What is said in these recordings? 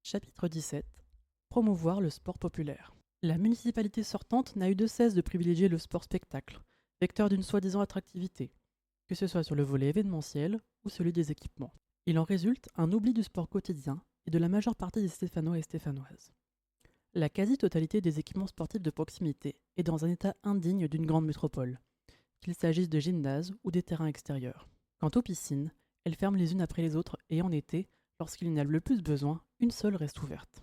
Chapitre 17. Promouvoir le sport populaire. La municipalité sortante n'a eu de cesse de privilégier le sport spectacle, vecteur d'une soi-disant attractivité, que ce soit sur le volet événementiel ou celui des équipements. Il en résulte un oubli du sport quotidien et de la majeure partie des Stéphanois et Stéphanoises. La quasi-totalité des équipements sportifs de proximité est dans un état indigne d'une grande métropole, qu'il s'agisse de gymnases ou des terrains extérieurs. Quant aux piscines, elles ferment les unes après les autres et en été, lorsqu'il y en a le plus besoin, une seule reste ouverte.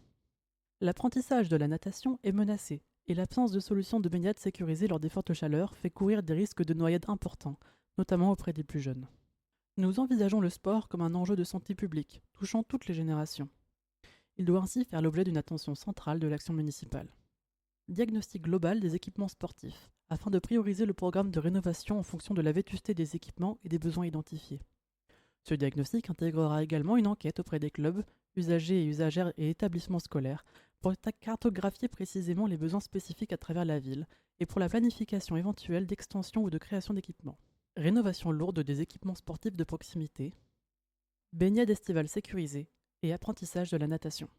L'apprentissage de la natation est menacé et l'absence de solutions de baignade sécurisées lors des fortes chaleurs fait courir des risques de noyade importants, notamment auprès des plus jeunes. Nous envisageons le sport comme un enjeu de santé publique, touchant toutes les générations. Il doit ainsi faire l'objet d'une attention centrale de l'action municipale. Diagnostic global des équipements sportifs, afin de prioriser le programme de rénovation en fonction de la vétusté des équipements et des besoins identifiés. Ce diagnostic intégrera également une enquête auprès des clubs, usagers et usagères et établissements scolaires pour cartographier précisément les besoins spécifiques à travers la ville et pour la planification éventuelle d'extension ou de création d'équipements. Rénovation lourde des équipements sportifs de proximité, baignade estivale sécurisée et apprentissage de la natation.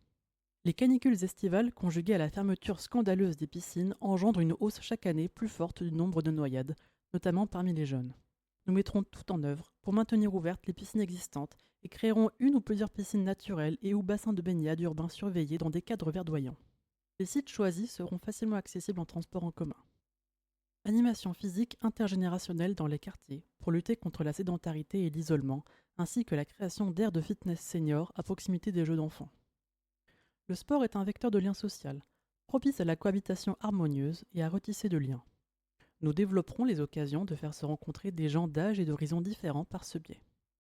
Les canicules estivales conjuguées à la fermeture scandaleuse des piscines engendrent une hausse chaque année plus forte du nombre de noyades, notamment parmi les jeunes. Nous mettrons tout en œuvre pour maintenir ouvertes les piscines existantes et créerons une ou plusieurs piscines naturelles et ou bassins de baignade urbains surveillés dans des cadres verdoyants. Les sites choisis seront facilement accessibles en transport en commun. Animation physique intergénérationnelle dans les quartiers pour lutter contre la sédentarité et l'isolement, ainsi que la création d'aires de fitness seniors à proximité des jeux d'enfants. Le sport est un vecteur de lien social, propice à la cohabitation harmonieuse et à retisser de liens. Nous développerons les occasions de faire se rencontrer des gens d'âge et d'horizons différents par ce biais.